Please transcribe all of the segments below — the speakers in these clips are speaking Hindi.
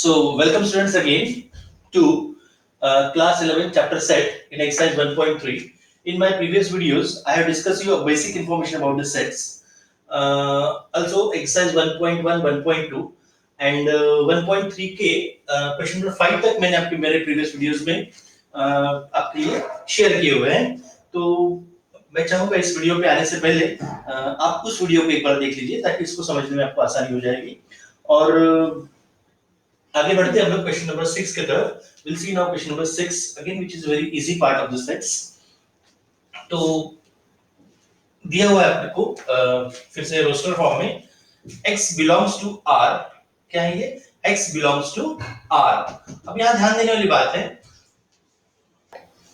So, welcome students again to class 11 chapter set in exercise 1.3. In my previous videos, I have discussed you a basic information about the sets. Also, exercise 1.1, 1.2 and 1.3 के क्वेश्चन नंबर 5 तक मैंने आपके मेरे previous videos में आपके लिए शेयर किए हुए हैं. तो मैं चाहूंगा इस वीडियो पे आने से पहले आप उस वीडियो को एक बार देख लीजिए ताकि इसको समझने में आपको आसानी हो जाएगी. और आगे बढ़ते हैं हम लोग क्वेश्चन नंबर 6 की तरफ. We'll see now question number 6 again which is very easy part of the sets. तो दिया हुआ है आपको फिर से रोस्टर फॉर्म में x बिलोंग्स टू r. क्या है ये? x belongs to r. अब यहां ध्यान देने वाली बात है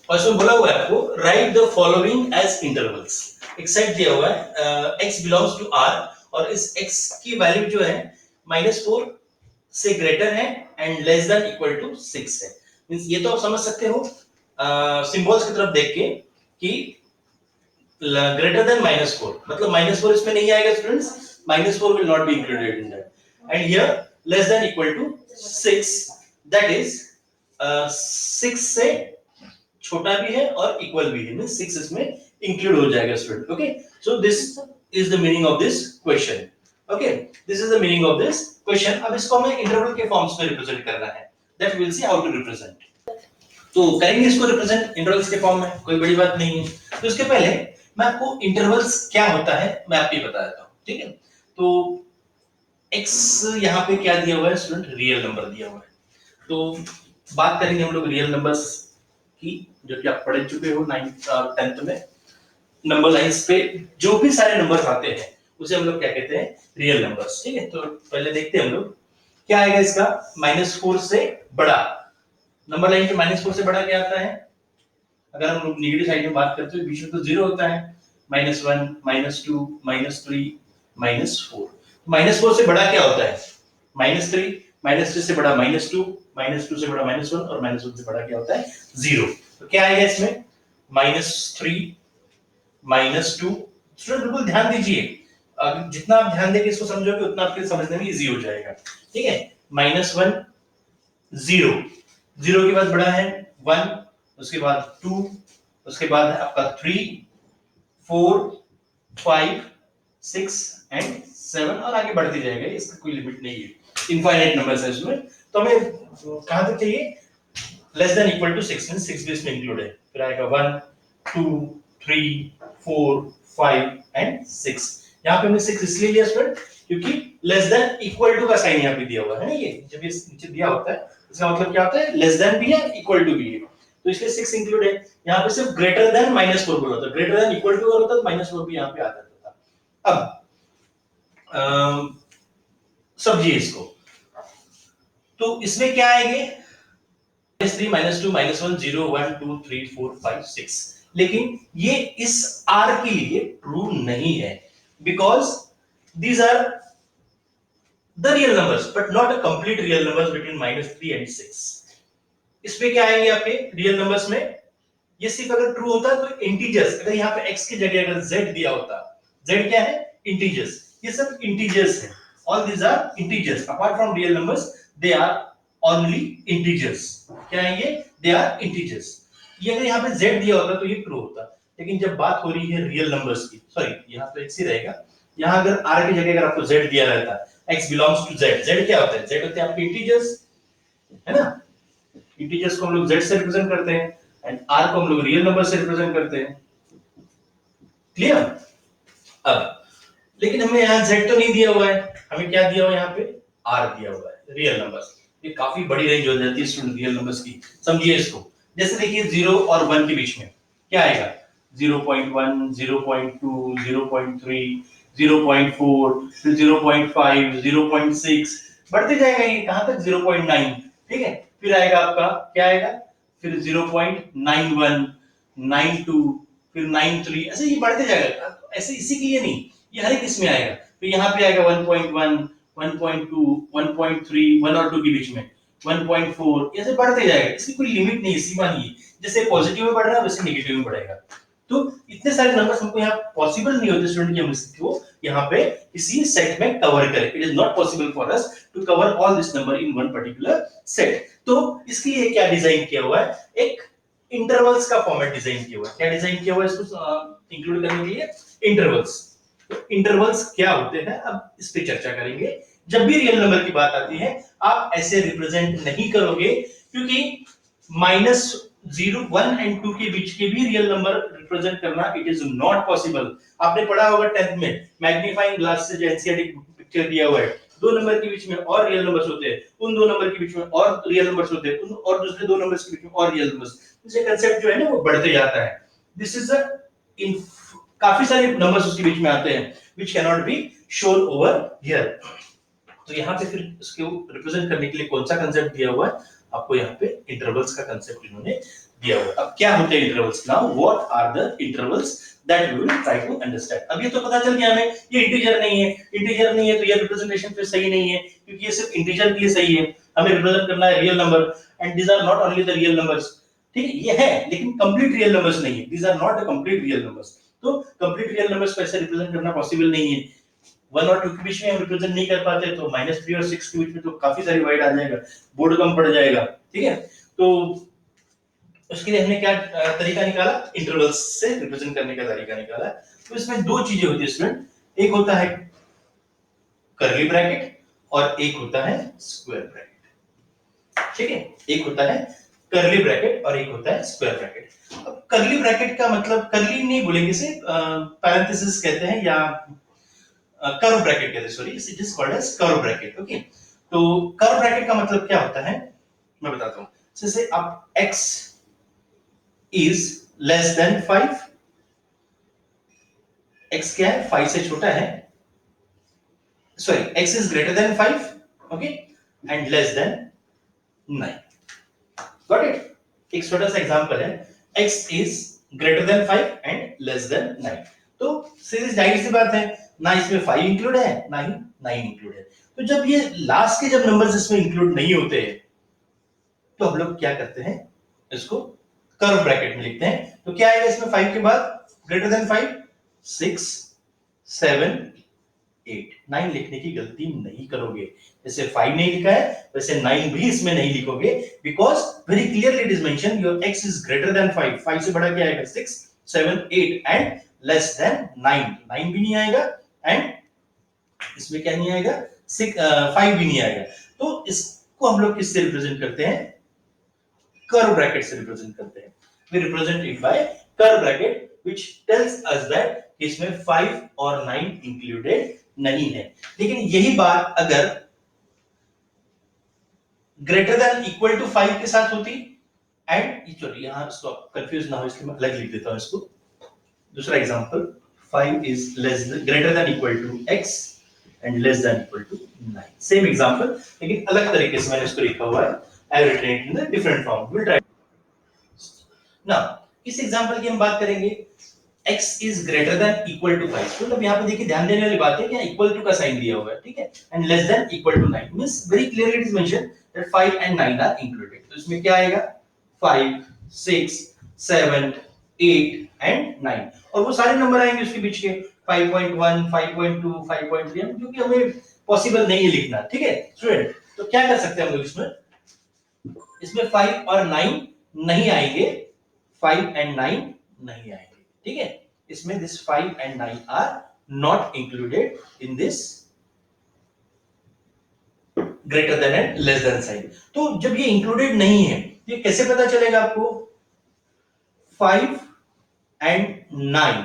और इसमें बोला हुआ है आपको write the following as intervals. एक सेट दिया हुआ है x बिलोंग्स टू r और इस x की वैल्यू जो है -4 से ग्रेटर है and less than equal to 6 है. मींस ये तो आप समझ सकते हो सिंबल्स की तरफ देख के कि ग्रेटर देन -4 मतलब -4 इसमें नहीं आएगा students. -4 will not be included in that. And here less than equal to 6 that is 6 से छोटा भी है और इक्वल भी है. मींस 6 इसमें इंक्लूड हो जाएगा student. Okay, so this is the meaning of this question. Okay, this is the meaning of this question. अब इसको हमें इंटरवल के फॉर्म्स में रिप्रेजेंट करना है. That we will see how to represent. तो करेंगे इसको रिप्रेजेंट इंटरवल्स के फॉर्म में, कोई बड़ी बात नहीं है. तो इसके पहले मैं आपको इंटरवल्स क्या होता है मैं आपको बता देता हूं. ठीक है, तो x यहां पे क्या दिया हुआ है स्टूडेंट? रियल नंबर दिया हुआ है. तो बात करेंगे हम लोग रियल नंबर्स की जो कि आप पढ़ चुके हो 9th और 10th में. नंबर लाइंस पे जो भी सारे नंबर्स आते हैं उसे हम लोग क्या कहते हैं? Real numbers. ठीक है, तो पहले देखते हैं हम लोग क्या आएगा इसका. -4 से बड़ा नंबर लाइन पे -4 से बड़ा क्या आता है? अगर हम लोग नेगेटिव साइड में बात करते हैं बीच में तो 0 होता है. -1 -2 -3 -4 से बड़ा क्या होता है? -3 -3 से बड़ा -2 -2 से बड़ा -1 और -1 से बड़ा क्या होता है? 0. तो क्या आएगा इसमें? -3 -2. स्टूडेंट बिल्कुल ध्यान दीजिए, जितना आप ध्यान देके इसको समझोगे उतना आपके लिए समझने में इजी हो जाएगा. ठीक है, -1 0 0 के बाद बड़ा है 1, उसके बाद 2, उसके बाद है आपका 3 4 5 6 एंड 7 और आगे बढ़ते जाएगा. इसका कोई लिमिट नहीं है, इनफाइनाइट नंबर्स है इसमें. तो हमें कहां तक चाहिए? Less than equal to 6 means 6 भी इसमें इंक्लूड है. फिर आएगा 1 2 3 4 5 एंड 6. यहाँ पे हमने 6 इसलिए लिया स्टूडेंट क्योंकि लेस देन इक्वल टू का साइन यहाँ पे दिया हुआ है ना. ये जब ये नीचे दिया होता है इसका मतलब क्या होता है? लेस देन भी है इक्वल टू भी है. तो इसलिए 6 इंक्लूड है. यहाँ पे सिर्फ ग्रेटर देन -4 बोला था. ग्रेटर देन इक्वल टू होता तो -4 भी यहाँ पे आ जाता था. अब समझिए इसको. तो इसमें क्या आएंगे? -3 -2 -1 0 1 2 3 4 5 6. लेकिन ये इस r के लिए ट्रू नहीं है because these are the real numbers but not a complete real numbers between -3 and 6. इसमें क्या आएंगे आपके रियल नंबर्स में? ये सिर्फ अगर ट्रू होता तो इंटीजर्स. अगर यहाँ पे x की जगह अगर z दिया होता, z क्या है? इंटीजर्स. ये सब इंटीजर्स है. All these are integers apart from real numbers. They are only integers. क्या है ये? They are integers. ये अगर यहाँ पे z दिया होता तो ये ट्रू होता. लेकिन जब बात हो रही है रियल नंबर्स की, सॉरी यहाँ तो x ही रहेगा. यहाँ अगर r की जगह अगर आपको z दिया रहता, x belongs to z. z क्या होता है? z होते हैं आपके इंटीजर्स, है ना. इंटीजर्स को हम लोग z से रिप्रेजेंट करते हैं एंड r को हम लोग रियल नंबर से रिप्रेजेंट करते हैं. क्लियर? अब लेकिन हमें यहाँ z तो नहीं दिया हुआ है. हमें क्या दिया हुआ है? यहाँ पे r दिया हुआ है, रियल नंबर्स. ये काफी बड़ी रेंज हो जाती है स्टूडेंट रियल नंबर्स की. समझिए इसको. जैसे देखिए 0 और 1 के बीच में क्या आएगा? 0.1 0.2 0.3 0.4 फिर 0.5 0.6 बढ़ते जाएगा. ये कहां तक? 0.9. ठीक है, फिर आएगा आपका क्या आएगा? फिर 0.91 92 फिर 93 ऐसे ये बढ़ते जाएगा. ऐसे इसी के लिए नहीं, ये हर एक इसमें आएगा. फिर यहाँ पे आएगा 1.1 1.2 1.3 1 और 2 के बीच में 1.4 ऐसे बढ़ते जाएगा. इसकी कोई लिमिट नहीं, सीमा नहीं है. जैसे पॉजिटिव में बढ़ रहा है वैसे नेगेटिव में बढ़ेगा. तो इतने सारे नंबर्स हमको यहाँ पॉसिबल नहीं होते स्टूडेंट कि हम इसको यहाँ पे इसी सेट में कवर करें. It is not possible for us to cover all this number in one particular set. तो इसके लिए क्या डिजाइन किया हुआ है, एक इंटरवल्स का फॉर्मेट डिजाइन किया हुआ है. क्या डिजाइन किया हुआ है इसको इंक्लूड करने के लिए? इंटरवल्स. इंटरवल्स क्या होते हैं अब इस पे चर्चा करेंगे. जब भी रियल नंबर की बात आती है आप ऐसे रिप्रेजेंट नहीं करोगे, क्योंकि माइनस 0, 1 एंड 2 के बीच के भी रियल नंबर रिप्रेजेंट करना इट इज नॉट पॉसिबल. आपने पढ़ा होगा 10th में मैग्नीफाइंग ग्लास से जो एनसीईआरटी पिक्चर दिया हुआ है, दो नंबर के बीच में और रियल नंबर्स होते हैं, उन दो नंबर के बीच में और रियल नंबर्स होते हैं, उन और दूसरे दो नंबर्स के बीच में और रियल नंबर्स. ये कांसेप्ट जो है ना वो बढ़ते जाता है. दिस इज इन काफी सारे नंबर्स उसके बीच में आते हैं which cannot be shown over here. तो यहाँ पे फिर इसको रिप्रेजेंट करने के लिए कौन सा कांसेप्ट दिया हुआ है? आपको यहाँ पे इंटरवल्स का कांसेप्ट इन्होंने दिया हुआ है. अब क्या होते हैं intervals? Now what are the intervals that we will try to understand. अब ये तो पता चल गया हमें ये इंटीजर नहीं है. इंटीजर नहीं है तो ये रिप्रेजेंटेशन फिर सही नहीं है, क्योंकि ये सिर्फ इंटीजर के लिए सही है. हमें रिप्रेजेंट करना है real number and these are not only the real numbers. ठीक है, ये है लेकिन कंप्लीट रियल नंबर्स नहीं है. These are not the complete real numbers. तो कंप्लीट रियल नंबर्स को ऐसे रिप्रेजेंट करना पॉसिबल नहीं है. 1 और 2 के बीच में हम रिप्रेजेंट नहीं कर पाते, तो -3 और 6 के बीच में तो काफी सारी वाइड आ जाएगा, बोर्ड कम पड़ जाएगा. ठीक है, तो उसके लिए हमने क्या तरीका निकाला? इंटरवल्स से रिप्रेजेंट करने का तरीका निकाला. तो इसमें दो चीजें होती है स्टूडेंट, एक होता है कर्ली ब्रैकेट और एक होता है स्क्वायर ब्रैकेट. ठीक है, एक होता है कर्ली ब्रैकेट और एक होता है स्क्वायर ब्रैकेट. अब कर्ली ब्रैकेट का मतलब कर्ली नहीं बोलेंगे, इसे पैरेंथेसिस कहते हैं या कर्व ब्रैकेट कहते हैं. Sorry, it is called as curve bracket. Okay, तो कर्व ब्रैकेट का मतलब क्या होता है मैं बताता हूं. जैसे आप x is less than 5, x क्या है? 5 से छोटा है. Sorry, x is greater than 5, okay, and less than 9. Got it? एक छोटा सा एग्जांपल है, x is greater than 5 and less than 9. तो सीधी जाहिर सी बात है, ना इसमें 5 इंक्लूड है ना ही 9 इंक्लूड है. तो जब ये लास्ट के जब नंबर्स इसमें इंक्लूड नहीं होते हैं तो हम लोग क्या करते हैं, इसको कर्व ब्रैकेट में लिखते हैं. तो क्या आएगा इसमें 5 के बाद? Greater than 5, 6, 7, 8. 9 लिखने की गलती नहीं करोगे. जैसे 5 नहीं लिखा है वैसे 9 भी इसमें नहीं लिखोगे, because very clearly it is mention your x is greater then 5. 5 से बड़ा क्या आएगा? 6, 7, 8 एंड लेस देन 9. 9 भी नहीं आएगा एंड इसमें क्या नहीं आएगा? 5 भी नहीं आएगा. तो इसको हम लोग किससे रिप्रेजेंट करते हैं? कर्व ब्रैकेट से रिप्रेजेंट करते हैं. We represent it by curve bracket which tells us that इसमें 5 और 9 इंक्लूडेड नहीं है. लेकिन यही बात अगर ग्रेटर देन इक्वल टू 5 के साथ होती एंड सॉरी यहां स्टॉप कंफ्यूज ना हो इसलिए मैं अलग लिख देता हूं इसको. दूसरा example, 5 is greater than equal to x and less than equal to 9. Same example लेकिन अलग तरीके से मैंने इसको लिखा हुआ है. I have written it in the different form. We'll try. Now, इस एग्जांपल की हम बात करेंगे. x is greater than equal to 5. मतलब यहाँ पे देखिए ध्यान देने वाली बात है कि equal to का साइन दिया हुआ है, ठीक है, and less than equal to 9 means very clearly it is mentioned that 5 and 9 are included. तो इसमें क्या आएगा? 5, 6, 7, 8 and 9. और वो सारे नंबर आएंगे उसके बीच के 5.1, 5.2, 5.3, जो कि हमें पॉसिबल नहीं है लिखना. ठीक है स्टूडेंट, तो क्या कर सकते हैं हम लोग इसमें? इसमें 5 और 9 नहीं आएंगे, 5 and 9 नहीं आएंगे. ठीक है, इसमें this 5 and 9 are not included in this greater than and less than sign. तो जब ये included नहीं है, ये कैसे पता चलेगा आपको? 5 and 9.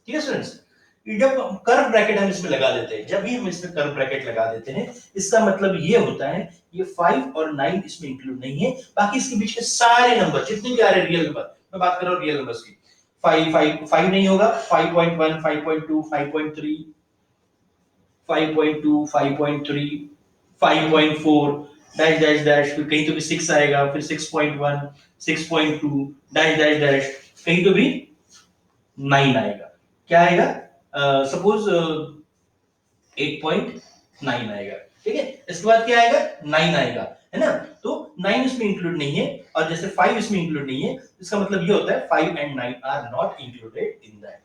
ठीक है स्टूडेंट्स, जब कर्व ब्रैकेट हम इसमें लगा देते हैं, जब भी हम इसमें कर्व ब्रैकेट लगा देते हैं, इसका मतलब ये होता है ये 5 और 9 इसमें इंक्लूड नहीं है. बाकी इसके बीच के सारे नंबर जितने भी आ रहे हैं रियल नंबर, मैं बात कर रहा हूं रियल नंबर्स की, 5 नहीं होगा, 5.1, 5.2, 5.3, 5.2, 5.3, 5.4 डैश डैश डैश, फिर कहीं तो भी 6 आएगा, फिर 6.1, 6.2 डैश डैश डैश, कहीं तो भी 9 आएगा. क्या आएगा? सपोज 8.9 आएगा. ठीक है, इसके बाद क्या आएगा? 9 आएगा, है ना. तो 9 इसमें इंक्लूड नहीं है और जैसे 5 इसमें इंक्लूड नहीं है, इसका मतलब ये होता है 5 and 9 are not included in that.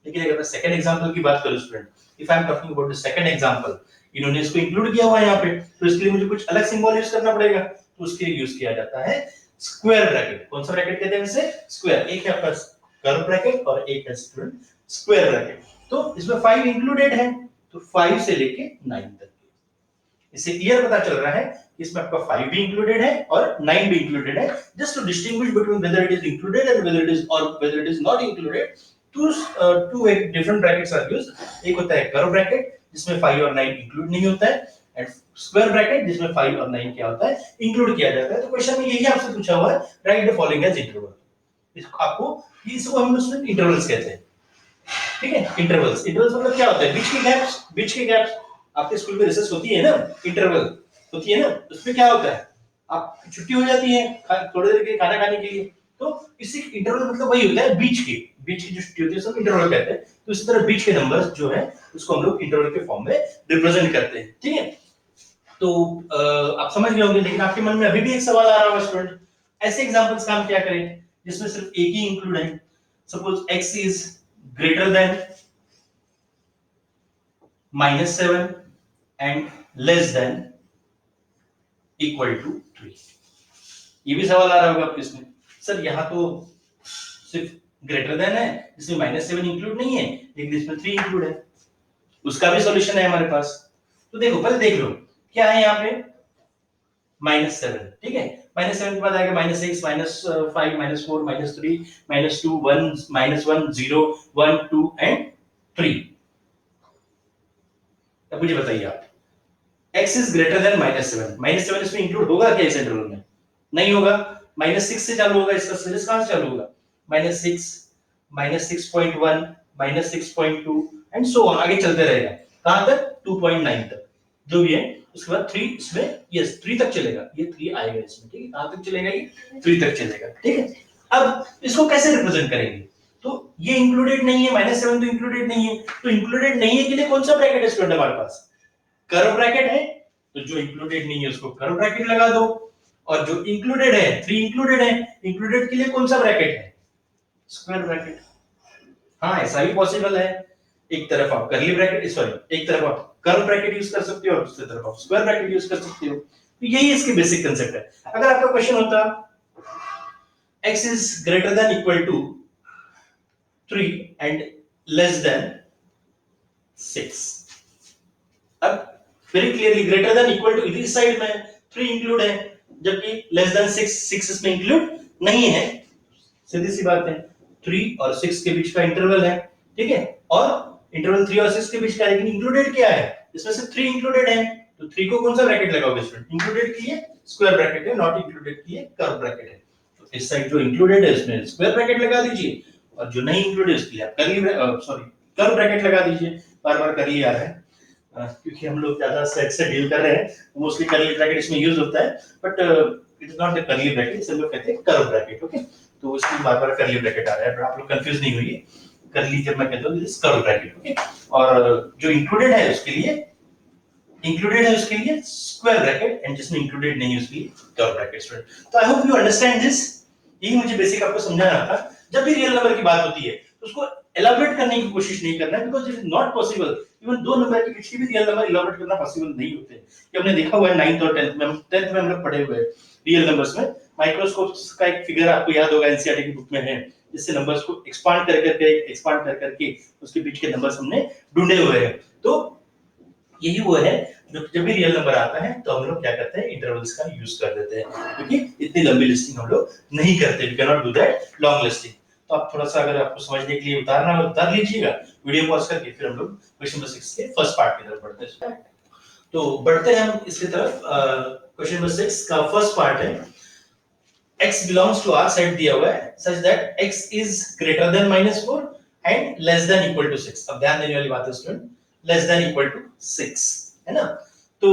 लेकिन अगर मैं सेकंड एग्जांपल की बात करूं student, if I am talking about the second example, इन्होंने इसको इंक्लूड किया हुआ है यहाँ पे, तो इसके लिए मुझे कुछ अलग सिंबल यूज करना पड़ेगा, तो उसके लिए यूज किया जाता है स्क्वायर ब्रैकेट। कौन सा ब्रैकेट कहते हैं इसे? स्क्वायर। एक है आपका कर्व ब्रैकेट और एक है स्टूडेंट स्क्वायर ब्रैकेट। तो इसमें 5 इंक्लूडेड है, तो 5 से लेके 9 तक। इससे क्लियर पता चल रहा है कि इसमें आपका 5 भी इंक्लूडेड है और 9 भी इंक्लूडेड है। Just to distinguish between whether it is included and whether it is not included, two different brackets are used। एक होता है कर्व ब्रैकेट जिसमें 5 और 9 इंक्लूड नहीं होता है, एंड स्क्वायर ब्रैकेट जिसमें 5 और 9 क्या होता है? इंक्लूड किया जाता है। तो क्वेश्चन में यही आपसे पूछा हुआ है, write the following as interval. इसको आपको इसको हम लोग इंटरवल्स कहते हैं, ठीक है? इंटरवल्स, इंटरवल्स मतलब क्या होता है? बीच के गैप्स, बीच के गैप्स। आपके स्कूल में रिसेस होती है ना, इंटरवल होती है ना, उसमें क्या होता है? आप छुट्टी हो जाती है थोड़ी देर के लिए खाना खाने के लिए, तो इसी इंटरवल मतलब वही होता है बीच की जो छुट्टी होती है सब इंटरवल कहते हैं। तो इसी तरह बीच के नंबर्स जो है उसको हम लोग इंटरवल के फॉर्म में रिप्रेजेंट करते हैं, ठीक है? तो आप समझ गए होंगे, लेकिन आपके मन में अभी भी एक सवाल आ रहा होगा स्टूडेंट, ऐसे एग्जांपल्स का हम क्या करें जिसमें सिर्फ एक ही इंक्लूड है? Suppose x is greater than -7 and less than equal to 3। ये भी सवाल आ रहा होगा आपके इसमें, सर यहाँ तो सिर्फ ग्रेटर देन है जिसमें -7 इंक्लूड नहीं है, लेकिन इसमें 3 इंक्लूड है। उसका भी सॉल्यूशन है हमारे पास। तो देखो पहले देख लो क्या है यहाँ पे, -7, ठीक है? -7 के बाद आएगा -6, -5, -4, -3, -2, 1, -1, 0, 1, 2 एंड 3। अब मुझे बताइए आप, x इज ग्रेटर देन -7, -7 इसमें इंक्लूड होगा क्या इस इंटरवल में? नहीं होगा। -6 से चालू होगा, इसका सीरीज कहां से चालू होगा? -6, -6.1, -6.2 एंड सो ऑन, आगे चलते रहेगा कहां तक? 2.9 तक, जो भी है। उसके बाद 3 इसमें, यस 3 तक चलेगा, ये 3 आएगा इसमें, ठीक है? कहां तक चलेगा? ये 3 तक चलेगा, ठीक है? अब इसको कैसे रिप्रेजेंट करेंगे? तो ये इंक्लूडेड नहीं है, -7 तो इंक्लूडेड नहीं है, तो इंक्लूडेड नहीं है के लिए कौन सा ब्रैकेट है स्टूडेंट हमारे पास? कर्व ब्रैकेट है। तो जो इंक्लूडेड नहीं है उसको कर्व ब्रैकेट लगा दो, और जो इंक्लूडेड है 3 इंक्लूडेड है, इंक्लूडेड के लिए कौन सा ब्रैकेट है? Square bracket. हाँ ऐसा भी पॉसिबल है, एक तरफ आप कर्ली ब्रैकेट, सॉरी एक तरफ आप कर्व ब्रैकेट यूज कर सकते हो और दूसरी तरफ आप स्क्वायर ब्रैकेट यूज कर सकते हो। तो यही इसके बेसिक कांसेप्ट है। अगर आपका क्वेश्चन होता x is greater than equal to 3 and less than 6, अब very clearly greater than equal to इस साइड में 3 इंक्लूड है, जबकि लेस देन 6 इसमें इंक्लूड नहीं है। सीधी सी बात है, 3 और 6 के बीच का इंटरवल है, ठीक है? और इंटरवल 3 और 6 के बीच का, लेकिन इंक्लूडेड क्या है? इसमें से 3 इंक्लूडेड है, तो 3 को कौन सा ब्रैकेट लगाओगे स्टूडेंट? इंक्लूडेड के लिए स्क्वायर ब्रैकेट है, नॉट इंक्लूडेड के लिए कर्व ब्रैकेट है। तो इस साइड जो इंक्लूडेड है इसमें स्क्वायर ब्रैकेट लगा दीजिए, और जो नहीं इंक्लूडेड उसके लिए आप कर्व ब्रैकेट लगा दीजिए। बार-बार कर्ली आ रहा है क्योंकि हम लोग ज्यादा सेट से डील कर रहे हैं, मोस्टली कर्ली ब्रैकेट इसमें यूज होता है, but it is not the curly bracket, इसे लोग कहते हैं कर्व ब्रैकेट, ओके? तो इसमें बार-बार कर्ली ब्रैकेट आ रहा है, आप लोग कंफ्यूज नहीं होइए। कर्ली जब मैं कहता हूं दिस कर्व ब्रैकेट, ओके? और जो इंक्लूडेड है उसके लिए स्क्वायर ब्रैकेट, एंड जिसमें इंक्लूडेड नहीं है उसके लिए कर्व ब्रैकेट स्टूडेंट। तो I hope you understand this. यही मुझे बेसिक आपको समझाना था। जब भी रियल नंबर की बात होती है तो उसको एलाबोरेट करने की कोशिश नहीं करना है, because it is not possible. Even though number के बीच की भी रियल नंबर एलाबोरेट करना पॉसिबल नहीं होते। ये हमने देखा हुआ है 9th और 10th में हम लोग पढ़े हुए हैं रियल नंबर्स में। माइक्रोस्कोप्स का एक फिगर आपको याद होगा, एनसीईआरटी की बुक में है, जिससे नंबर्स को एक्सपांड कर करके उसके बीच के नंबर्स हमने ढूंढे हुए हैं। तो यही वो है, जब भी रियल नंबर आता है तो हम लोग क्या करते हैं? इंटरवल्स का यूज कर देते हैं, क्योंकि इतनी लंबी लिस्टिंग हम लोग नहीं करते, we can not do that long listing. तो आप थोड़ा सा अगर आपको समझने के लिए उतारना हो उतार लीजिएगा, वीडियो पॉज करके फिर हम लोग क्वेश्चन नंबर 6 के फर्स्ट पार्ट की तरफ बढ़ते हैं। तो बढ़ते हैं हम इसकी तरफ। क्वेश्चन नंबर 6 का फर्स्ट पार्ट है, x belongs to R set दिया हुआ है such that x is greater than -4 and less than equal to 6। अब ध्यान देने वाली बात है student, less than equal to 6 है ना? तो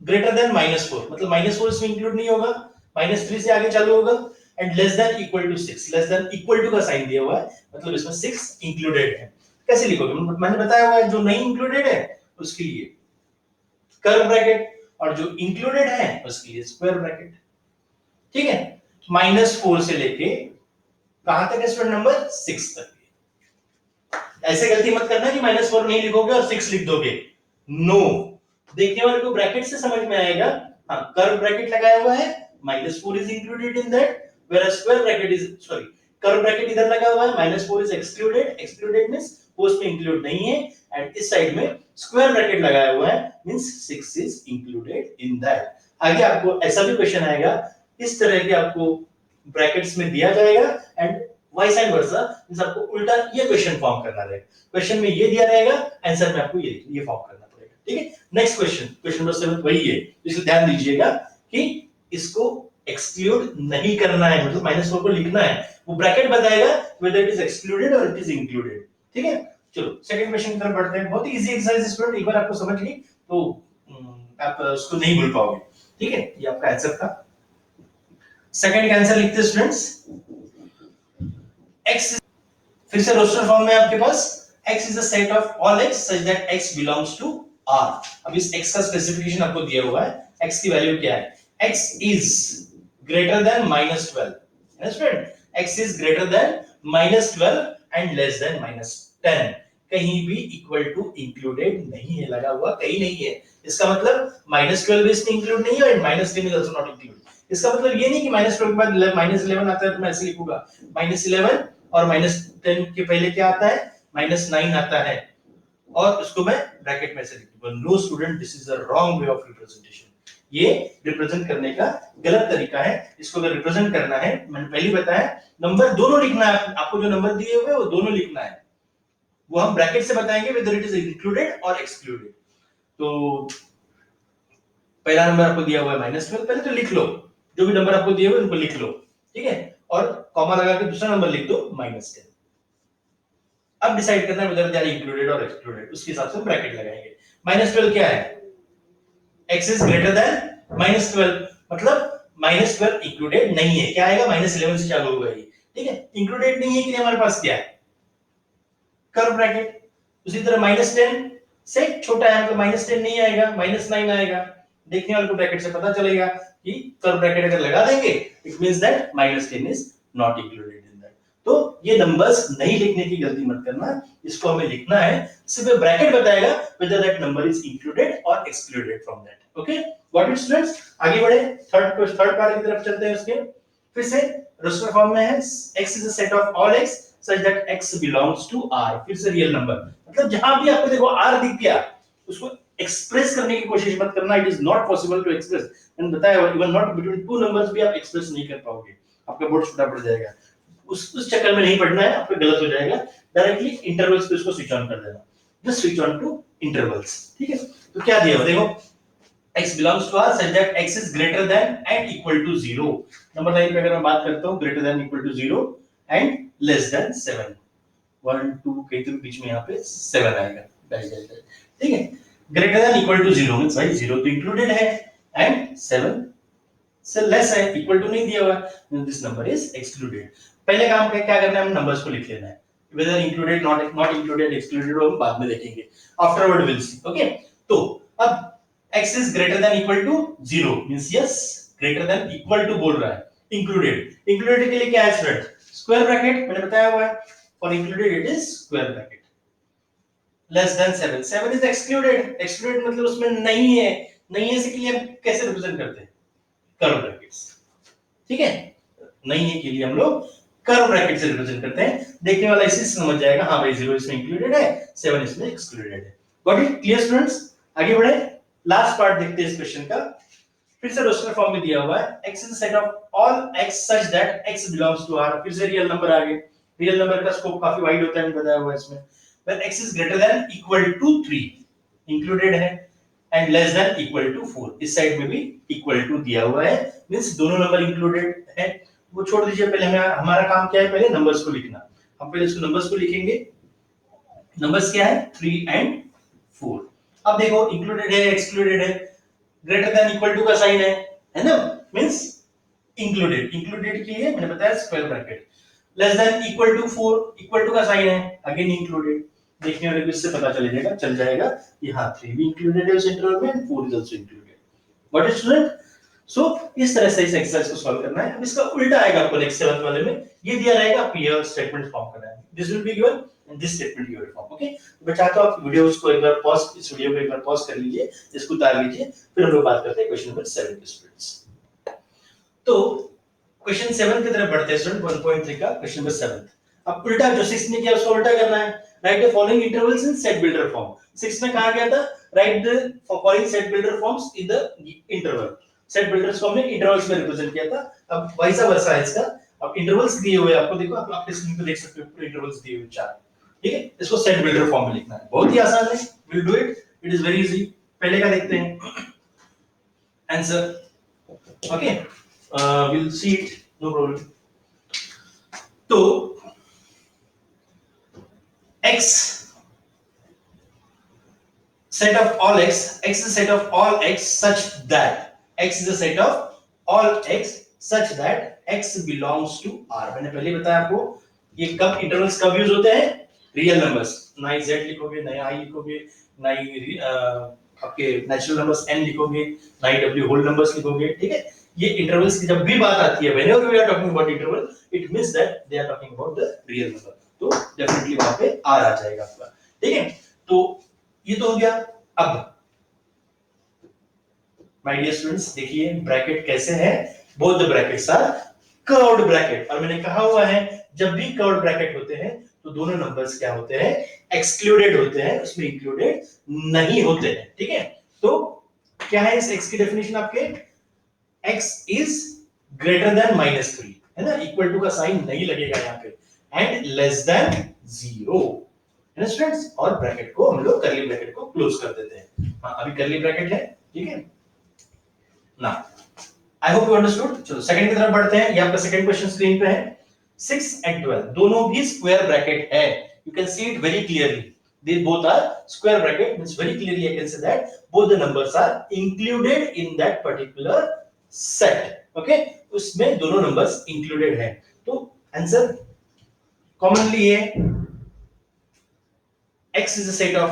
ग्रेटर देन -4 मतलब -4 इसमें इंक्लूड नहीं होगा, -3 से आगे चालू होगा, and less than equal to 6, less than equal to का साइन दिया हुआ है, मतलब इसमें 6 इंक्लूडेड है। कैसे लिखोगे? मैंने बताया हुआ है, जो नहीं इंक्लूडेड है उसके लिए कर्व ब्रैकेट, और जो इंक्लूडेड है उसके लिए स्क्वायर ब्रैकेट। ठीक है, -4 से लेके कहां तक है स्टूडेंट, नंबर 6 तक। ऐसे गलती मत करना कि -4 नहीं लिखोगे और 6 लिख दोगे, नो। देखने वाले को ब्रैकेट से समझ में आएगा। हाँ, कर्व ब्रैकेट लगाया हुआ है, -4 is included in that, where square bracket is, sorry, curve bracket इधर लगा हुआ है, -4 इज एक्सक्लूडेड, एक्सक्लूडेड मींस वो उसमें इंक्लूड नहीं है, एंड इस साइड में स्क्वायर ब्रैकेट लगाया हुआ है, means 6 is included in that. आगे आपको ऐसा भी क्वेश्चन आएगा, इस तरह के आपको ब्रैकेट्स में दिया जाएगा, and vice and versa, means आपको उल्टा ये क्वेश्चन फॉर्म करना रहेगा। क्वेश्चन में ये दिया रहेगा, आंसर में आपको ये फॉर्म करना पड़ेगा। ठीक है, नेक्स्ट क्वेश्चन, क्वेश्चन नंबर 7 वही है, इसलिए ध्यान दीजिएगा कि इसको एक्सक्लूड नहीं करना है, मतलब -4 को लिखना है, वो ब्रैकेट बताएगा whether it is excluded or it is included। ठीक है, चलो सेकंड क्वेश्चन की तरफ बढ़ते हैं। बहुत ही इजी एक्सरसाइज स्टूडेंट, एक बार आपको समझ गई तो आप उसको नहीं भूल पाओगे। ठीक है, ये आपका आंसर था। सेकंड का आंसर लिखते हैं स्टूडेंट्स, x, फिर से रोस्टर फॉर्म में आपके पास x is a set of all x such that x belongs to R। अब इस x का स्पेसिफिकेशन आपको दिया हुआ है, x की वैल्यू क्या है, x is greater than -12, understand, x is greater than -12 and less than -10, कहीं भी इक्वल टू इंक्लूडेड नहीं है, लगा हुआ कहीं नहीं है। इसका मतलब -12 इसमें इंक्लूड नहीं है और -10 is also not included। इसका मतलब ये नहीं कि -12 के बाद -11 आता है तो मैं ऐसे लिखूंगा, -11 और -10 के पहले क्या आता है, -9 आता है, और उसको मैं ब्रैकेट में से लिख दूंगा। No student, this is a wrong way of representation. ये रिप्रेजेंट करने का गलत तरीका है। इसको अगर रिप्रेजेंट करना है, मैंने पहले बताया, नंबर दोनों लिखना है, आपको जो नंबर दिए हुए वो दोनों लिखना है, वो हम ब्रैकेट से बताएंगे whether it is included और excluded। तो पहला नंबर आपको दिया हुआ है -12, पहले तो लिख लो, जो भी नंबर आपको दिए हुए उनको लिख लो। ठीक है, और कॉमा लगा के दूसरा नंबर लिख दो -10। अब डिसाइड करना है whether they are included और excluded, उसके हिसाब से ब्रैकेट लगाएंगे। -12 क्या है, x is greater than -12, मतलब -12 इंक्लूडेड नहीं है, क्या आएगा, -11 से चालू होगा ये। ठीक है, इंक्लूडेड नहीं है कि हमारे पास क्या है, कर्व ब्रैकेट। उसी तरह -10 से छोटा है, मतलब -10 नहीं आएगा, -9 आएगा। देखने वाले को ब्रैकेट से पता चलेगा कि कर्व ब्रैकेट अगर लगा देंगे, it means that -10 is not included in that. तो ये नंबर्स नहीं लिखने की गलती मत करना, इसको हमें लिखना है, सिर्फ ब्रैकेट बताएगा whether that number is included or excluded from that। Okay, got it students. आगे बढ़े, थर्ड पार्ट की तरफ चलते हैं। उसके फिर से रोस्टर फॉर्म में है, x is a set of all x such that x belongs to R। फिर से रियल नंबर, मतलब जहां भी आपको देखो R दिख गया, उसको एक्सप्रेस करने की कोशिश मत करना, it is not possible to express. मैंने बताया even not between two numbers भी आप एक्सप्रेस नहीं कर पाओगे, आपका बोर्ड छोटा पड़ जाएगा। उस चक्कर में नहीं पढ़ना है, आपका गलत हो जाएगा। डायरेक्टली इंटरवल्स पे उसको स्विच ऑन कर देना, just switch on to intervals. ठीक है, तो क्या दिया हुआ देखो, x belongs to R such that x is greater than and equal to 0। Number line पे अगर मैं बात करता हूं, greater than equal to 0 and less than 7, 1 2 कहीं तो बीच में यहाँ पे 7 आएगा, ठीक है। greater than equal to 0 means भाई 0 तो इंक्लूडेड है and 7 से लेस है, इक्वल टू नहीं दिया हुआ, दिस नंबर इज एक्सक्लूडेड। पहले काम क्या करना है, हम नंबर्स को लिख लेना है, whether included not included excluded हम बाद में देखेंगे, आफ्टरवर्ड विल सी। ओके, तो अब x is greater than equal to 0 means yes, greater than equal to बोल रहा है, included के लिए क्या है स्टूडेंट, स्क्वायर ब्रैकेट, मैंने बताया हुआ है, for included it is square bracket, less than 7 is excluded मतलब उसमें नहीं है, नहीं है से के लिए हम कैसे रिप्रेजेंट करते हैं, कर्व ब्रैकेट्स। ठीक है, नहीं है के लिए हम लोग कर्व ब्रैकेट से रिप्रेजेंट करते हैं, देखने वाला इसी से समझ जाएगा, हाँ भाई 0 इसमें इंक्लूडेड है, 7 इसमें एक्सक्लूडेड है। Got it, clear students. आगे बढ़े, लास्ट पार्ट देखते हैं इस क्वेश्चन का। फिर से रोस्टर फॉर्म में दिया हुआ है, x is a set of all x such that x belongs to R। फिर से रियल नंबर आ गए, रियल नंबर का स्कोप काफी वाइड होता है, बताया हुआ है इसमें। when x is greater than equal to 3 included है and less than equal to 4, इस साइड में भी equal to दिया हुआ है, मींस दोनों नंबर इंक्लूडेड है। वो छोड़ दीजिए, पहले हमारा काम क्या है, पहले नंबर्स को लिखना। हम पहले इसको नंबर्स को लिखेंगे, नंबर्स क्या है 3 and 4। अब देखो इंक्लूडेड है एक्सक्लूडेड है, ग्रेटर देन इक्वल टू का साइन है ना, मींस इंक्लूडेड के लिए मैंने बताया square bracket, less than equal to 4, equal to का साइन है, अगेन इंक्लूडेड। देखने वाले को इससे पता चल जाएगा कि हां 3 भी इंक्लूडेड है उस इंटरवल में, 4 is also included. What is student? So इस तरह से इस एक्सरसाइज को सॉल्व करना है। अब इसका उल्टा आएगा आपको नेक्स्ट 7th वाले में, ये दिया रहेगा आपको यह स्टेटमेंट फॉर्म करना है, this will be given and this statement given form. Okay, तो बच्चा तो आप वीडियोस को एक बार पॉज, इस वीडियो को एक बार पॉज कर लीजिए, इसको उतार लीजिए, फिर हम लोग बात करते हैं क्वेश्चन नंबर 7 के स्टूडेंट्स। तो क्वेश्चन 7 की तरफ बढ़ते हैं स्टूडेंट, 1.3 का क्वेश्चन नंबर 7। अब उल्टा जो 6 में किया उसको उल्टा करना है। Write the following intervals in set builder form. 6 में कहा गया था right the following set builder forms in the interval. Set builders को हमने इंटरवल्स में रिप्रेजेंट किया था। अब वाइस वर्सा है इसका। अब इंटरवल्स दिए हुए आपको, देखो आप अपने स्क्रीन पे देख सकते हो, पूरे इंटरवल्स दिए हुए 4। ठीक है, इसको सेट बिल्डर फॉर्म में लिखना है, बहुत ही आसान है, will do it, it is very easy. पहले का देखते हैं answer. Okay, will see it, no problem. तो x set of all x is a set of all x such that x is a set of all x such that x belongs to R। मैंने पहले बताया आपको ये कब इंटरवल्स कब यूज होते हैं, रियल नंबर्स, ना ही z लिखोगे, ना ही i लिखोगे, ना ही आपके नेचुरल नंबर्स n लिखोगे, ना ही w होल नंबर्स लिखोगे। ठीक है, ये इंटरवल्स की जब भी बात आती है, whenever we are talking about interval, it means that they are talking about the real number, तो डेफिनेटली वहां पे R आ जाएगा आपका। ठीक है, तो ये तो हो गया। अब माय डियर स्टूडेंट्स देखिए ब्रैकेट कैसे है, both the brackets are curved bracket, और मैंने कहा हुआ है जब भी कर्व्ड ब्रैकेट होते हैं तो दोनों नंबर्स क्या होते हैं, एक्सक्लूडेड होते हैं, उसमें इंक्लूडेड नहीं होते हैं। ठीक है, तो क्या है इस x की डेफिनेशन आपके, x इज ग्रेटर देन -3, है ना, इक्वल टू का साइन नहीं लगेगा यहाँ पे, एंड लेस देन 0, है ना स्टूडेंट्स, और ब्रैकेट को हम लोग करली ब्रैकेट को क्लोज कर देते हैं। हाँ, अभी करली ब्रैकेट है, ठीक है ना। I hope you understood. चलो सेकंड की तरफ बढ़ते हैं, ये आपका सेकंड क्वेश्चन स्क्रीन पे है। 6 एंड 12 दोनों भी स्क्वायर ब्रैकेट है, you can see it very clearly, they both are square bracket, means very clearly I can say that both the numbers are included in that particular set। okay, उसमें दोनों नंबर्स इंक्लूडेड हैं, तो आंसर कॉमनली ये x is a set of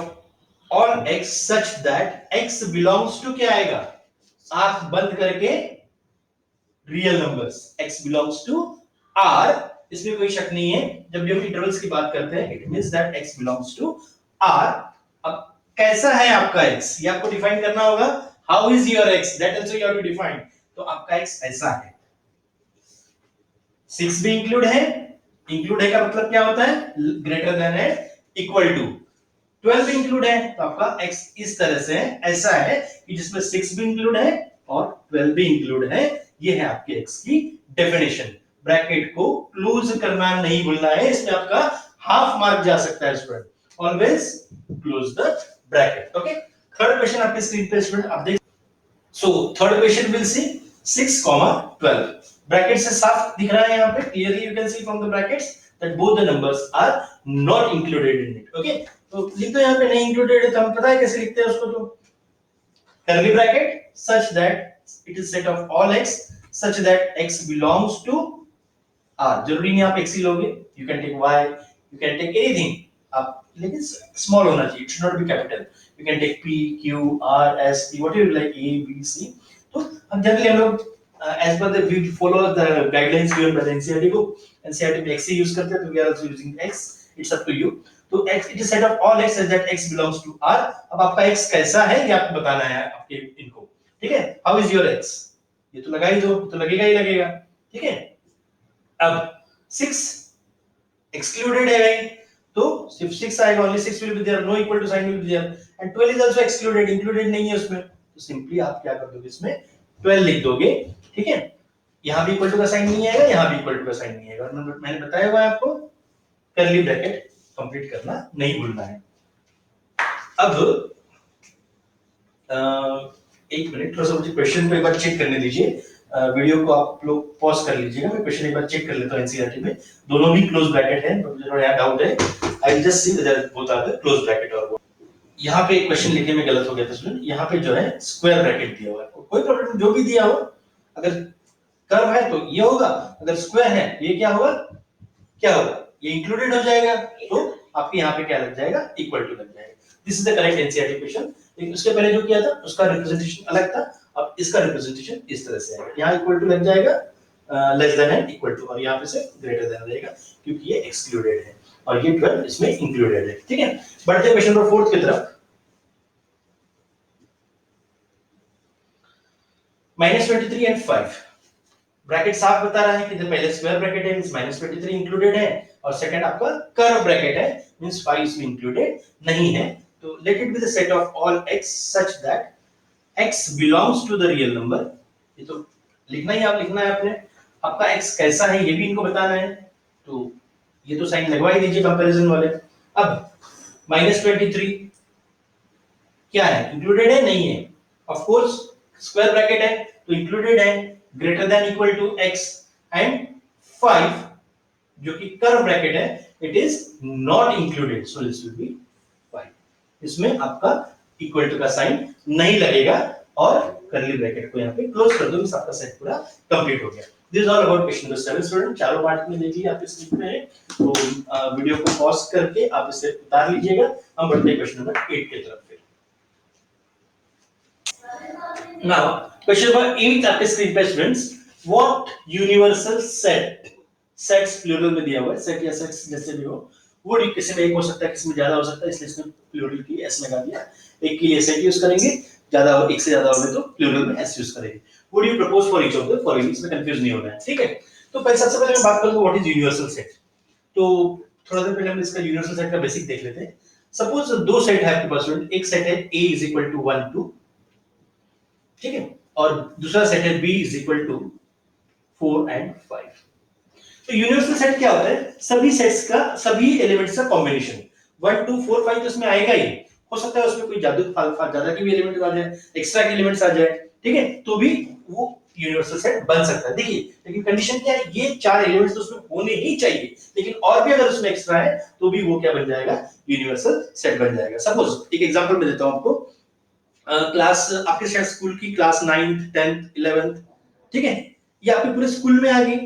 all x such that x belongs to क्या आएगा, आंख बंद करके real numbers, x belongs to R, इसमें कोई शक नहीं है। जब भी हम इंटरवल्स की बात करते हैं it means that x belongs to R। अब कैसा है आपका x, ये आपको डिफाइन करना होगा, how is your x, that also you have to define. तो आपका x ऐसा है, 6 भी इंक्लूड है, इंक्लूड है का मतलब क्या होता है, ग्रेटर देन है, इक्वल टू, 12 भी इंक्लूड है, तो आपका x इस तरह से ऐसा है कि जिसमें 6 भी इंक्लूड है और 12 भी इंक्लूड है। ये है आपके x की डेफिनेशन। ब्रैकेट को क्लोज करना नहीं भूलना है, इसमें आपका हाफ मार्क जा सकता है student, always close the bracket. Okay, third question आपके स्क्रीन पे स्टूडेंट आप देख, so third question will see 6,12 bracket से साफ दिख रहा है यहाँ पे, clearly you can see from the brackets that both the numbers are not included in it. Okay, तो लिख दो यहाँ पे नहीं इंक्लूडेड है, तो हम पता है कैसे लिखते हैं उसको, तो curly bracket such that it is set of all x such that x belongs to R। जरूरी नहीं आप x ही लोगे, you can take y, you can take anything, आप लेकिन स्मॉल होना चाहिए, it should not be capital, you can take p q r s t whatever you like, a b c। तो अब जनरली हम लोग as per the we follow the guidelines given by the NCERT को, NCERT में x ही यूज करते हैं, तो we are also using x, it's up to you। तो x it is set of all x such that x belongs to R। अब आपका x कैसा है ये आपको बताना है आपके इनको, ठीक है, how is your x, ये तो लगा ही दो, तो लगेगा ही लगेगा। ठीक है, अब 6 excluded है भाई, तो सिर्फ 6 आएगा, only 6 will be there, no equal to sign will be there, and 12 is also excluded, included नहीं है उसमें, तो सिंपली आप क्या कर दोगे, इसमें 12 लिख दोगे। ठीक है, यहां भी इक्वल टू का साइन नहीं आएगा, यहां भी इक्वल टू का साइन नहीं आएगा, मैंने बताया हुआ है आपको करली ब्रैकेट कंप्लीट करना नहीं भूलना है। अब एक मिनट, थोड़ा सा मुझे क्वेश्चन को एक बार चेक करने दीजिए, वीडियो को आप लोग पॉज कर लीजिएगा, मैं क्वेश्चन एक बार चेक कर लेता हूं। एनसीईआरटी में दोनों भी क्लोज ब्रैकेट है, मुझे थोड़ा यहाँ डाउट है, I will just see whether both are the close bracket और वो। यहाँ पे एक क्वेश्चन लिखने में गलत हो गया था स्टूडेंट, यहाँ पे जो है स्क्वायर ब्रैकेट दिया हुआ है, कोई प्रॉब्लम, जो भी दिया हो, अगर कर्व है तो ये होगा, अगर स्क्वायर है ये क्या होगा, क्या होगा, ये इंक्लूडेड हो जाएगा, तो आपके यहाँ पे क्या लग जाएगा, इक्वल टू लग जाएगा। This is the correct NCERT question. लेकिन उसके पहले जो किया था उसका रिप्रेजेंटेशन अलग था, अब इसका रिप्रेजेंटेशन इस तरह से आएगा, यहाँ इक्वल टू लग जाएगा less than and equal to, और यहाँ पे से ग्रेटर देन रहेगा क्योंकि ये एक्सक्लूडेड है और ये 12 इसमें इंक्लूडेड है। ठीक है, बढ़ते हैं क्वेश्चन नंबर 4 की तरफ। -23 एंड 5 ब्रैकेट साफ बता रहा है कि इधर पहले स्क्वायर ब्रैकेट है मींस -23 इंक्लूडेड है, और सेकंड आपका कर्व ब्रैकेट है मींस 5 इसमें इंक्लूडेड नहीं है। तो let it be the set of all x such that x belongs to the real number। ये तो लिखना ही आप लिखना है आपने, आपका x कैसा है ये भी इनको बताना है, तो ये तो साइन लगवा ही दीजिए कंपैरिजन वाले। अब -23 क्या है, इंक्लूडेड है नहीं है, ऑफ कोर्स स्क्वायर ब्रैकेट है तो इंक्लूडेड है, greater than equal to x, and 5 जो कि कर्व ब्रैकेट है it is not included, so this will be 5। इसमें आपका इक्वल टू का साइन नहीं लगेगा और कर्ली ब्रैकेट को यहाँ पे क्लोज कर दो, इस आपका सेट पूरा कंप्लीट हो गया। This is all about question number 7 student, चारों पार्ट में देखिए आप इस लिख में, तो वीडियो को पॉज करके आप इसे उतार लीजिएगा। हम बढ़ते हैं क्वेश्चन नंबर 8 की तरफ। फिर नाउ क्वेश्चन नंबर 8 आपके स्क्रीन पे students, what universal set, sets plural में दिया हुआ है, सेट या सेट्स जैसे भी हो, वो किसी में एक हो सकता है किसी में ज्यादा हो सकता है, इसलिए इसमें प्लूरल की एस लगा दिया। एक के लिए सेट यूज करेंगे, ज्यादा हो एक से ज्यादा होगा तो प्लूरल में एस यूज करेंगे। What you propose for each of the following, इसमें कंफ्यूज नहीं होना है। ठीक है, तो पहले सबसे पहले मैं बात करूंगा व्हाट इज यूनिवर्सल सेट। तो थोड़ा देर पहले हम इसका यूनिवर्सल सेट का बेसिक देख लेते हैं। सपोज दो सेट है आपके पास, एक सेट है a = 1 2, ठीक है, और दूसरा सेट है b = 4 and 5। तो यूनिवर्सल सेट क्या होता है, सभी सेट्स का, सभी एलिमेंट्स का कॉम्बिनेशन। 1 2 4 5 तो उसमें आएगा ही, हो सकता है उसमें कोई जादू ज्यादा के भी एलिमेंट आ जाए, एक्स्ट्रा के एलिमेंट्स आ जाए, ठीक है, तो भी वो यूनिवर्सल सेट बन सकता है। देखिए लेकिन कंडीशन क्या है, ये चार एलिमेंट्स तो उसमें होने ही चाहिए, लेकिन और भी अगर उसमें एक्स्ट्रा है तो भी वो क्या बन जाएगा, यूनिवर्सल सेट बन जाएगा। सपोज एक एग्जांपल मैं देता हूं आपको, क्लास आपके शायद स्कूल की क्लास 9th 10th 11th, ठीक है, ये आपके पूरे स्कूल में आ गई,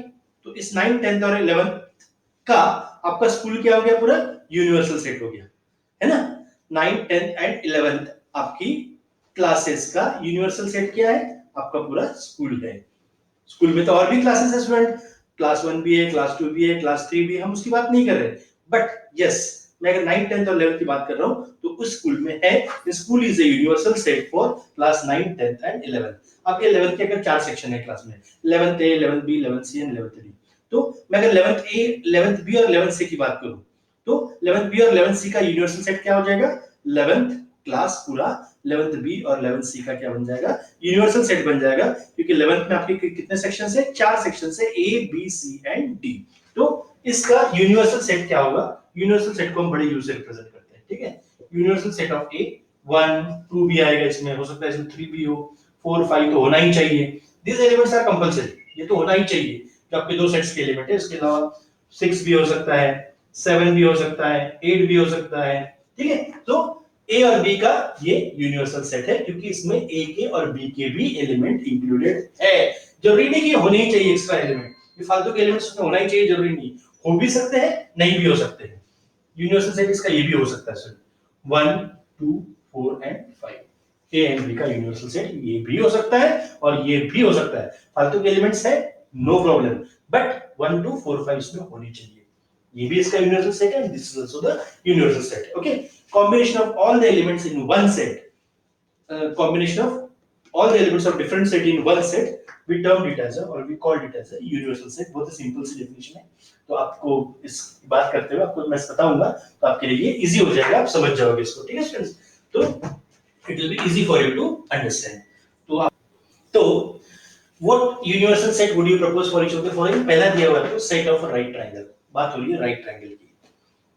तो इस 9th 10th और 11th का आपका स्कूल क्या हो गया, पूरा यूनिवर्सल सेट हो गया, है ना। 9th 10th एंड 11th आपकी क्लासेस का यूनिवर्सल सेट क्या है, आपका पूरा स्कूल है। स्कूल में तो और भी क्लासेस है स्टूडेंट, क्लास 1 भी है, क्लास 2 भी है, क्लास 3 भी है, हम उसकी बात नहीं कर रहे, बट यस मैं अगर 9th 10th और 11th की बात कर रहा हूं तो उस स्कूल में है, school is a universal set for class 9th 10th and 11th। अब ये 11th के अगर चार सेक्शन है क्लास में, 11th A 11th B 11th C and 11th D, तो मैं अगर 11th A 11th B और 11th C की बात करूं तो 11th B और 11th C का यूनिवर्सल सेट क्या हो जाएगा, 11th क्लास पूरा 11th B और 11th C का क्या बन जाएगा, यूनिवर्सल सेट बन जाएगा, क्योंकि 11th में आपके कितने सेक्शन है, चार सेक्शन है, A B C and D। तो इसका यूनिवर्सल सेट क्या होगा, यूनिवर्सल सेट को हम बड़े यू से रिप्रेजेंट करते हैं, ठीक है। यूनिवर्सल सेट ऑफ A 1 2 भी आएगा, इसमें हो सकता है इसमें 3 भी हो, 4 5 तो होना ही चाहिए, दिस एलिमेंट्स आर कंपलसरी, ये तो होना ही चाहिए जो आपके दो सेट्स के एलिमेंट है। इसके अलावा 6 भी हो सकता है, 7 भी हो सकता है, 8 भी हो सकता है, ठीक है। तो A और B का ये यूनिवर्सल सेट है, क्योंकि इसमें A के और B के भी एलिमेंट इंक्लूडेड है। जरूरी नहीं कि होने ही चाहिए एक्स्ट्रा एलिमेंट, ये फालतू के एलिमेंट्स उसमें होना ही चाहिए, जरूरी नहीं, हो भी सकते हैं नहीं भी हो सकते हैं। यूनिवर्सल सेट इसका ये भी हो सकता है sir, 1 2 4 and 5, A and B का यूनिवर्सल सेट ये भी हो सकता है और ये भी हो सकता है, फालतू के एलिमेंट्स है नो प्रॉब्लम, बट 1 2 4 5 इसमें होनी चाहिए, ये भी इसका यूनिवर्सल सेट है, this is also the universal set. Okay, combination of all the elements in one set, combination of all the elements of different set in one set, we termed it as a, or we called it as a universal set। बहुत ही सिंपल सी डेफिनेशन है, तो आपको इस बात करते हुए आपको मैं बताऊंगा तो आपके लिए ये इजी हो जाएगा, आप समझ जाओगे इसको, ठीक है स्टूडेंट्स। तो it will be easy for you to understand. तो what universal set would you propose for each of the following? पहला दिया हुआ है तो सेट ऑफ राइट ट्रायंगल, बात हो रही है राइट ट्रायंगल की।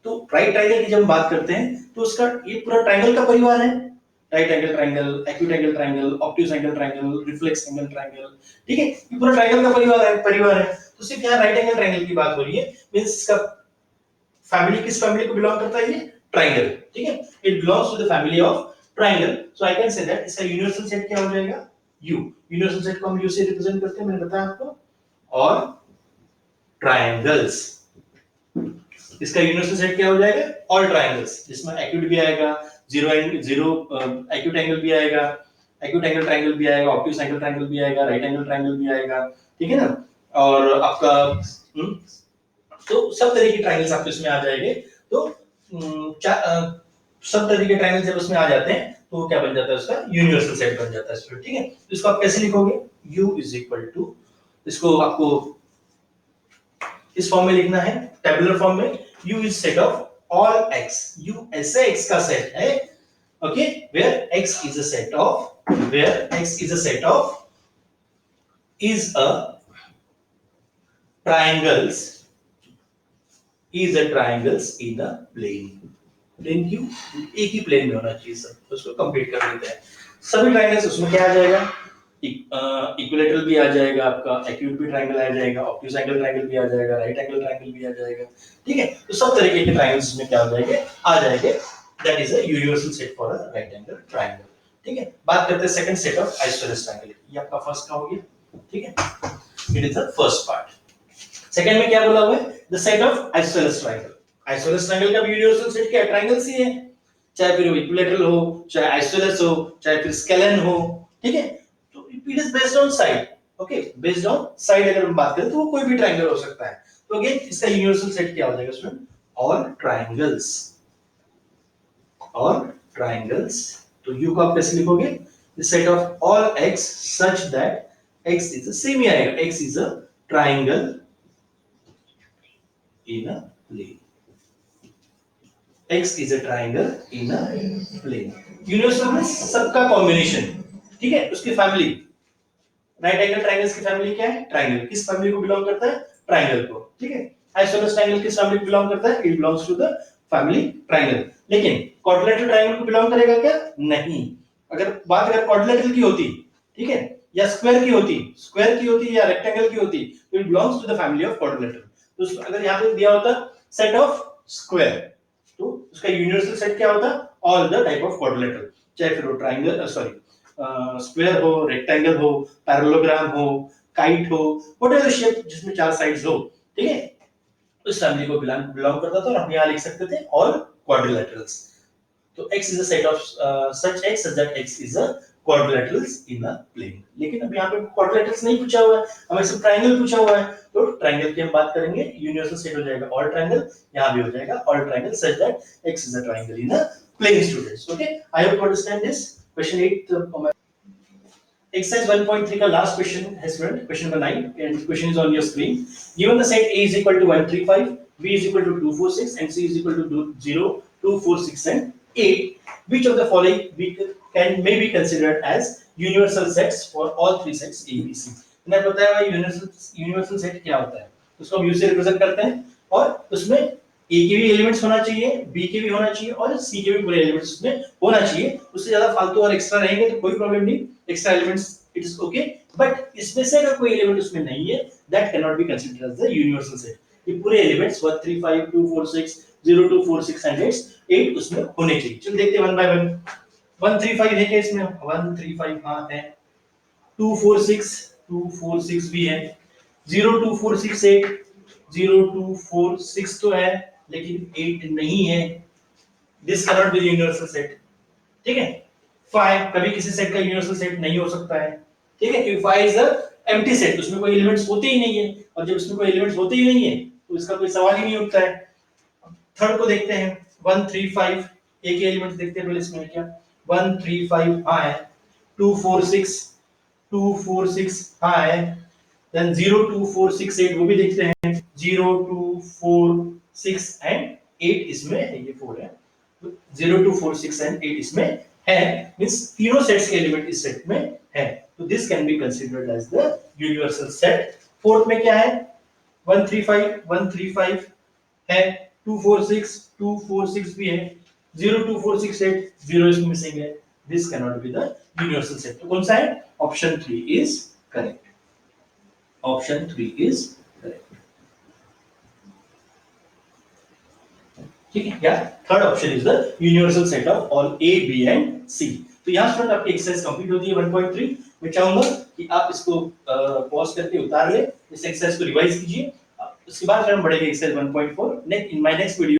तो राइट ट्रायंगल की जब हम बात करते हैं तो उसका ये पूरा ट्रायंगल का परिवार है, right angle triangle, acute angle triangle, obtuse angle triangle, reflex angle triangle, ठीक है, ये पूरा ट्रायंगल का परिवार है। तो सिर्फ यहाँ राइट एंगल ट्रायंगल की बात हो रही है, मींस इसका फैमिली किस फैमिली को बिलोंग करता है, ये ट्रायंगल, ठीक है, it belongs to the family of triangle. So I can say that इसका यूनिवर्सल सेट क्या हो जाएगा, U। यूनिवर्सल सेट को हम U से रिप्रेजेंट करते हैं, मैंने बताया आपको, और ट्रायंगल्स, इसका यूनिवर्सल सेट क्या हो जाएगा, ऑल ट्रायंगल्स, जिसमें एक्यूट भी आएगा, जीरो एक्यूट एंगल भी आएगा, एक्यूट एंगल ट्रायंगल भी आएगा, ऑब्ट्यूज एंगल ट्रायंगल भी आएगा, राइट एंगल ट्रायंगल भी आएगा, ठीक है ना। और आपका तो सब तरह के ट्रायंगल्स आपके इसमें आ जाएंगे। तो सब तरह के ट्रायंगल्स जब उसमें आ जाते हैं तो वो क्या बन जाता है, उसका यूनिवर्सल सेट बन जाता है स्टूडेंट, ठीक है। तो इसको आप कैसे लिखोगे, u इज इक्वल टू, इसको आपको इस फॉर्म में लिखना है, टेबुलर फॉर्म में, u is set of all x, u ऐसे x का सेट है, okay, where x is a set of, where x is a set of, is a triangles, is a triangles in a plane, plane क्यों, एक ही प्लेन में होना चाहिए सब, तो उसको कंप्लीट कर लेते हैं। सभी ट्रायंगल्स उसमें क्या आ जाएगा, इक्विलैटरल भी आ जाएगा आपका, एक्यूट भी ट्रायंगल आ जाएगा, ऑब्ट्यूज एंगल ट्रायंगल भी आ जाएगा, राइट एंगल ट्रायंगल भी आ जाएगा, ठीक है। तो सब तरीके के ट्रायंगल्स में क्या हो जाएंगे, आ जाएंगे। That is a universal set for a right angle triangle, ठीक है। बात करते हैं second set of isosceles triangle, ये आपका फर्स्ट का हो गया, ठीक है, it is the first part. Second में क्या बोला हुआ है, the set of isosceles triangle. Isosceles triangle का भी यूनिवर्सल सेट क्या है, ट्रायंगल्स ही है, चाहे फिर वो इक्विलैटरल हो, चाहे आइसोसेलेस हो, चाहे फिर स्केलेन हो, ठीक है। तो it is based on side, okay, based on side अगर हम बात करें तो वो कोई भी ट्रायंगल हो सकता है। तो अगेन इसका यूनिवर्सल सेट क्या हो जाएगा student, all triangles, all triangles. तो u को आप कैसे लिखोगे, the set of all x such that x is a same ही आएगा, x is a triangle in a plane, x is a triangle in a plane। Universal में सबका कॉम्बिनेशन, ठीक है, उसकी फैमिली, राइट एंगल ट्रायंगल्स की फैमिली क्या है, ट्रायंगल, किस फैमिली को बिलोंग करता है, ट्रायंगल को, ठीक है। आइसोसेलेस ट्रायंगल किस फैमिली को बिलोंग करता है, it belongs to the family triangle. लेकिन क्वाड्रिलेटरल ट्रायंगल को बिलोंग करेगा क्या, नहीं। अगर बात अगर क्वाड्रिलेटरल की होती, ठीक है, या स्क्वायर की होती या रेक्टेंगल की होती, तो it belongs to the family of quadrilateral. तो अगर यहां पे दिया होता सेट ऑफ स्क्वायर, तो उसका यूनिवर्सल सेट क्या होता, all the type of quadrilateral, चाहे फिर वो ट्रायंगल सॉरी स्क्वायर हो, रेक्टेंगल हो, पैरेललोग्राम हो, काइट हो, व्हाटएवर शेप जिसमें चार साइड्स हो, ठीक है, उस फैमिली को बिलोंग करता था। और हम यहां लिख सकते थे ऑल क्वाड्रिलेटरल्स। तो x is a set of such x such that x is a quadrilaterals in a plane। लेकिन अब यहाँ पे quadrilaterals नहीं पूछा हुआ है, हमें सिर्फ ट्रायंगल पूछा हुआ है। तो ट्रायंगल की हम बात करेंगे, यूनिवर्सल सेट हो जाएगा ऑल ट्रायंगल, यहाँ भी हो जाएगा all triangle such that x is a triangle in a plane students। Okay, I hope you understand this। Question 8 exercise 1.3 का last question है student, question number 9 and question is on your screen। Given the set A is equal to 1 3 5, B is equal to 2 4 6 and C is equal to 0 2 4 6 and 8, which of the following we may be considered as universal sets for all three sets A B C। मैंने बताया भाई यूनिवर्सल सेट क्या होता है, उसको हम U से रिप्रेजेंट करते हैं और उसमें A के भी एलिमेंट्स होना चाहिए, B के भी होना चाहिए और C के भी पूरे एलिमेंट्स उसमें होना चाहिए। उससे ज्यादा फालतू और एक्स्ट्रा रहेंगे तो कोई प्रॉब्लम नहीं, extra elements it is okay, but इसमें से अगर कोई एलिमेंट उसमें नहीं है, that can not be considered as the universal set. ये पूरे एलिमेंट्स 1 3 5 2 4 6 0 2 4 6 एंड 8 उसमें होने चाहिए। चलो देखते हैं वन बाय वन। 1 3 5 है क्या इसमें, 1 3 5 हां है, 2 4 6 भी है, 0 2 4 6 8 0 2 4 6 तो है लेकिन 8 नहीं है, this can not B universal set, ठीक है। 5 कभी किसी सेट का यूनिवर्सल सेट नहीं हो सकता है, ठीक है, क्योंकि 5 इज अ एम्प्टी सेट, उसमें कोई एलिमेंट्स होते ही नहीं है, और जब उसमें कोई एलिमेंट्स होते ही नहीं है तो इसका कोई सवाल ही नहीं उठता है। थर्ड को देखते हैं, 1 3 5 एक ही एलिमेंट देखते हैं पहले इसमें क्या, 1 3 5 हां है, 2 4 6 हां है, देन 0 2 4 6 8 वो भी देखते हैं, 0 2 4 6 एंड 8 इसमें है, ये 4 है, 0 2 4 6 एंड 8 इसमें है, मींस तीनों सेट्स के एलिमेंट इस सेट में है, तो this can be considered as the universal set. Fourth में क्या है, 1 3 5 है, 2 4 6 भी है, 0 2 4 6 8 0 इसमें मिसिंग है, this can not be the universal set. तो कौन सा है, option 3 is correct, option 3 is correct, ठीक है क्या, third option is the universal set of all A B and C. तो यहां स्टूडेंट आपकी एक्सरसाइज कंप्लीट होती है 1.3। मैं चाहूंगा कि आप इसको पॉज करके उतार ले, इस एक्सरसाइज को रिवाइज कीजिए, उसके बाद फिर हम बढ़ेंगे exercise 1.4 in my next video.